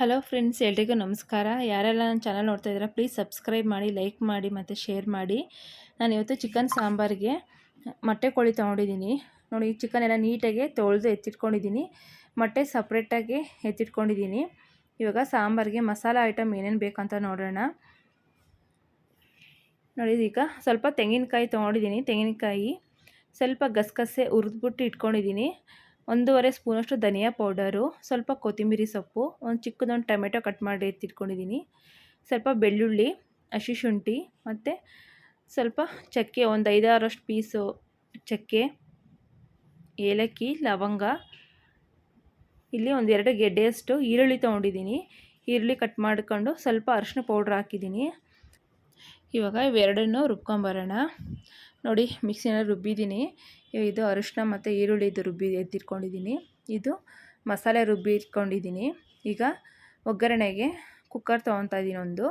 Hello friends, ಎಲ್ರಿಗೂ ನಮಸ್ಕಾರ. ಯಾರೆಲ್ಲ ನನ್ನ ಚಾನಲ್ ನೋಡ್ತಾ ಇದ್ದೀರಾ ಪ್ಲೀಸ್ ಸಬ್ಸ್ಕ್ರೈಬ್ ಮಾಡಿ, ಲೈಕ್ ಮಾಡಿ ಮತ್ತು ಶೇರ್ ಮಾಡಿ. ನಾನು ಇವತ್ತು ಚಿಕನ್ ಸಾಂಬಾರಿಗೆ ಮೊಟ್ಟೆ ಕೋಳಿ ತೊಗೊಂಡಿದ್ದೀನಿ. ನೋಡಿ, ಚಿಕನ್ ಎಲ್ಲ ನೀಟಾಗಿ ತೊಳೆದು ಎತ್ತಿಟ್ಕೊಂಡಿದ್ದೀನಿ. ಮೊಟ್ಟೆ ಸಪ್ರೇಟಾಗಿ ಎತ್ತಿಟ್ಕೊಂಡಿದ್ದೀನಿ. ಇವಾಗ ಸಾಂಬಾರಿಗೆ ಮಸಾಲ ಐಟಮ್ ಏನೇನು ಬೇಕಂತ ನೋಡೋಣ. ನೋಡಿ, ಈಗ ಸ್ವಲ್ಪ ತೆಂಗಿನಕಾಯಿ ತೊಗೊಂಡಿದ್ದೀನಿ. ತೆಂಗಿನಕಾಯಿ ಸ್ವಲ್ಪ ಗಸಗಸೆ ಹುರಿದ್ಬಿಟ್ಟು ಇಟ್ಕೊಂಡಿದ್ದೀನಿ. 1.5 ಸ್ಪೂನಷ್ಟು ಧನಿಯಾ ಪೌಡರು, ಸ್ವಲ್ಪ ಕೊತ್ತಂಬರಿ ಸೊಪ್ಪು, ಒಂದು ಚಿಕ್ಕದೊಂದು ಟೊಮೆಟೊ ಕಟ್ ಮಾಡಿ ಎತ್ತಿಟ್ಕೊಂಡಿದ್ದೀನಿ, ಸ್ವಲ್ಪ ಬೆಳ್ಳುಳ್ಳಿ, ಹಸಿ ಶುಂಠಿ ಮತ್ತು ಸ್ವಲ್ಪ ಚಕ್ಕೆ, ಒಂದು 5-6 ಪೀಸು ಚಕ್ಕೆ, ಏಲಕ್ಕಿ, ಲವಂಗ. ಇಲ್ಲಿ ಒಂದು 2 ಗೆಡ್ಡೆಯಷ್ಟು ಈರುಳ್ಳಿ ತೊಗೊಂಡಿದ್ದೀನಿ. ಈರುಳ್ಳಿ ಕಟ್ ಮಾಡ್ಕೊಂಡು ಸ್ವಲ್ಪ ಅರಿಶಿನ ಪೌಡ್ರ್ ಹಾಕಿದ್ದೀನಿ. ಇವಾಗ ಇವೆರಡನ್ನೂ ರುಬ್ಕೊಂಬರೋಣ. ನೋಡಿ, ಮಿಕ್ಸಿನಲ್ಲಿ ರುಬ್ಬಿದ್ದೀನಿ. ಇದು ಅರಿಶಿನ ಮತ್ತು ಈರುಳ್ಳಿದು ರುಬ್ಬಿ ಎತ್ತಿಟ್ಕೊಂಡಿದ್ದೀನಿ. ಇದು ಮಸಾಲೆ ರುಬ್ಬಿ ಇಟ್ಕೊಂಡಿದ್ದೀನಿ. ಈಗ ಒಗ್ಗರಣೆಗೆ ಕುಕ್ಕರ್ ತೊಗೊತಾ ಇದ್ದೀನಿ ಒಂದು.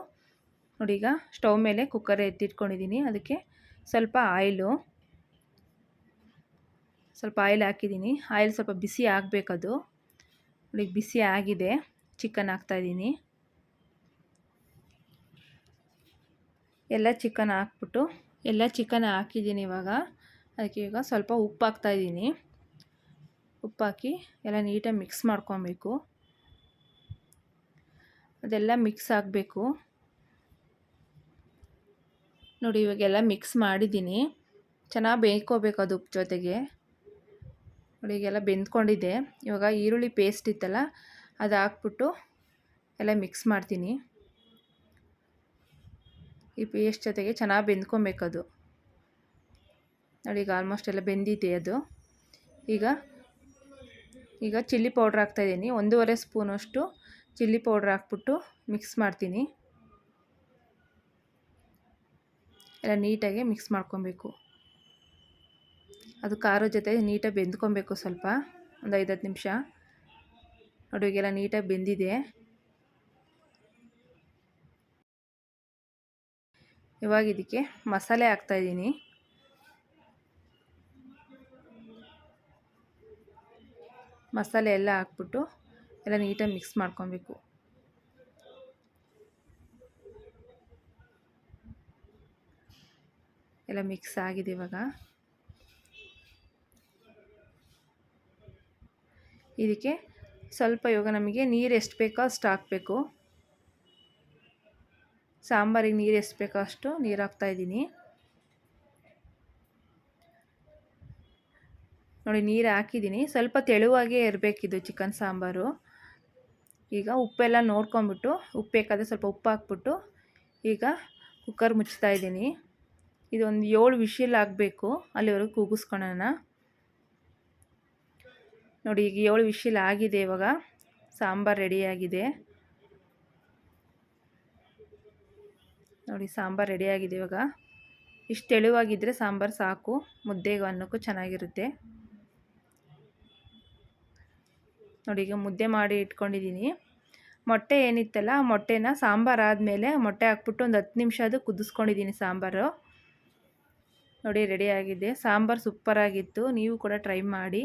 ನೋಡಿ, ಈಗ ಸ್ಟವ್ ಮೇಲೆ ಕುಕ್ಕರ್ ಎತ್ತಿಟ್ಕೊಂಡಿದ್ದೀನಿ. ಅದಕ್ಕೆ ಸ್ವಲ್ಪ ಆಯಿಲ್ ಹಾಕಿದ್ದೀನಿ. ಆಯಿಲ್ ಸ್ವಲ್ಪ ಬಿಸಿ ಆಗಬೇಕದು. ನೋಡಿ, ಬಿಸಿ ಆಗಿದೆ. ಚಿಕನ್ ಹಾಕ್ತಾಯಿದ್ದೀನಿ. ಎಲ್ಲ ಚಿಕನ್ ಹಾಕಿದ್ದೀನಿ. ಇವಾಗ ಅದಕ್ಕೆ ಈಗ ಸ್ವಲ್ಪ ಉಪ್ಪು ಹಾಕ್ತಾಯಿದ್ದೀನಿ. ಉಪ್ಪು ಹಾಕಿ ಎಲ್ಲ ನೀಟಾಗಿ ಮಿಕ್ಸ್ ಮಾಡ್ಕೊಬೇಕು. ಅದೆಲ್ಲ ಮಿಕ್ಸ್ ಆಗಬೇಕು. ನೋಡಿ, ಇವಾಗೆಲ್ಲ ಮಿಕ್ಸ್ ಮಾಡಿದ್ದೀನಿ. ಚೆನ್ನಾಗಿ ಬೇಯ್ಕೋಬೇಕು ಅದು ಉಪ್ಪು ಜೊತೆಗೆ. ನೋಡಿ, ಈಗೆಲ್ಲ ಬೆಂದ್ಕೊಂಡಿದೆ. ಇವಾಗ ಈರುಳ್ಳಿ ಪೇಸ್ಟ್ ಇತ್ತಲ್ಲ, ಅದು ಹಾಕ್ಬಿಟ್ಟು ಎಲ್ಲ ಮಿಕ್ಸ್ ಮಾಡ್ತೀನಿ. ಈ ಪೇಸ್ಟ್ ಜೊತೆಗೆ ಚೆನ್ನಾಗಿ ಬೆಂದ್ಕೊಬೇಕದು. ನೋಡಿ, ಈಗ ಆಲ್ಮೋಸ್ಟ್ ಎಲ್ಲ ಬೆಂದಿದೆ ಅದು. ಈಗ ಚಿಲ್ಲಿ ಪೌಡ್ರ್ ಹಾಕ್ತಾಯಿದ್ದೀನಿ. 1.5 ಸ್ಪೂನಷ್ಟು ಚಿಲ್ಲಿ ಪೌಡ್ರ್ ಹಾಕ್ಬಿಟ್ಟು ಮಿಕ್ಸ್ ಮಾಡ್ತೀನಿ. ಎಲ್ಲ ನೀಟಾಗಿ ಮಿಕ್ಸ್ ಮಾಡ್ಕೊಬೇಕು. ಅದು ಖಾರದ ಜೊತೆ ನೀಟಾಗಿ ಬೆಂದ್ಕೊಬೇಕು. ಸ್ವಲ್ಪ ಒಂದು 5-10 ನಿಮಿಷ. ನೋಡಿ, ಈಗೆಲ್ಲ ನೀಟಾಗಿ ಬೆಂದಿದೆ. ಇವಾಗ ಇದಕ್ಕೆ ಮಸಾಲೆ ಹಾಕ್ತಾಯಿದ್ದೀನಿ. ಮಸಾಲೆ ಎಲ್ಲ ಹಾಕ್ಬಿಟ್ಟು ಎಲ್ಲ ನೀಟಾಗಿ ಮಿಕ್ಸ್ ಮಾಡ್ಕೊಬೇಕು. ಎಲ್ಲ ಮಿಕ್ಸ್ ಆಗಿದೆ. ಇವಾಗ ಇದಕ್ಕೆ ಸ್ವಲ್ಪ ಇವಾಗ ನಮಗೆ ನೀರು ಎಷ್ಟು ಬೇಕೋ ಅಷ್ಟು ಹಾಕಬೇಕು. ಸಾಂಬಾರಿಗೆ ನೀರು ಎಷ್ಟು ಬೇಕೋ ಅಷ್ಟು ನೀರು ಹಾಕ್ತಾಯಿದ್ದೀನಿ. ನೋಡಿ, ನೀರು ಹಾಕಿದ್ದೀನಿ. ಸ್ವಲ್ಪ ತೆಳುವಾಗೇ ಇರಬೇಕಿದು ಚಿಕನ್ ಸಾಂಬಾರು. ಈಗ ಉಪ್ಪೆಲ್ಲ ನೋಡ್ಕೊಂಬಿಟ್ಟು, ಉಪ್ಪು ಬೇಕಾದರೆ ಸ್ವಲ್ಪ ಉಪ್ಪು ಹಾಕ್ಬಿಟ್ಟು ಈಗ ಕುಕ್ಕರ್ ಮುಚ್ತಾಯಿದ್ದೀನಿ. ಇದೊಂದು 7 ವಿಷಿಲ್ ಆಗಬೇಕು. ಅಲ್ಲಿವರೆಗೂ ಕೂಗಿಸ್ಕೊಳ್ಳೋಣ. ನೋಡಿ, ಈಗ 7 ವಿಷಿಲ್ ಆಗಿದೆ. ಇವಾಗ ಸಾಂಬಾರು ರೆಡಿಯಾಗಿದೆ. ನೋಡಿ, ಸಾಂಬಾರು ರೆಡಿಯಾಗಿದೆ. ಇವಾಗ ಇಷ್ಟು ತೆಳುವಾಗಿದ್ದರೆ ಸಾಂಬಾರು ಸಾಕು. ಮುದ್ದೆಗೂ ಅನ್ನಕ್ಕೂ ಚೆನ್ನಾಗಿರುತ್ತೆ. ನೋಡಿ, ಈಗ ಮುದ್ದೆ ಮಾಡಿ ಇಟ್ಕೊಂಡಿದ್ದೀನಿ. ಮೊಟ್ಟೆ ಏನಿತ್ತಲ್ಲ, ಆ ಮೊಟ್ಟೆನ ಸಾಂಬಾರು ಆದಮೇಲೆ ಮೊಟ್ಟೆ ಹಾಕ್ಬಿಟ್ಟು ಒಂದು 10 ನಿಮಿಷ ಅದು ಕುದಿಸ್ಕೊಂಡಿದ್ದೀನಿ ಸಾಂಬಾರು. ನೋಡಿ, ರೆಡಿಯಾಗಿದೆ. ಸಾಂಬಾರು ಸೂಪರಾಗಿತ್ತು. ನೀವು ಕೂಡ ಟ್ರೈ ಮಾಡಿ.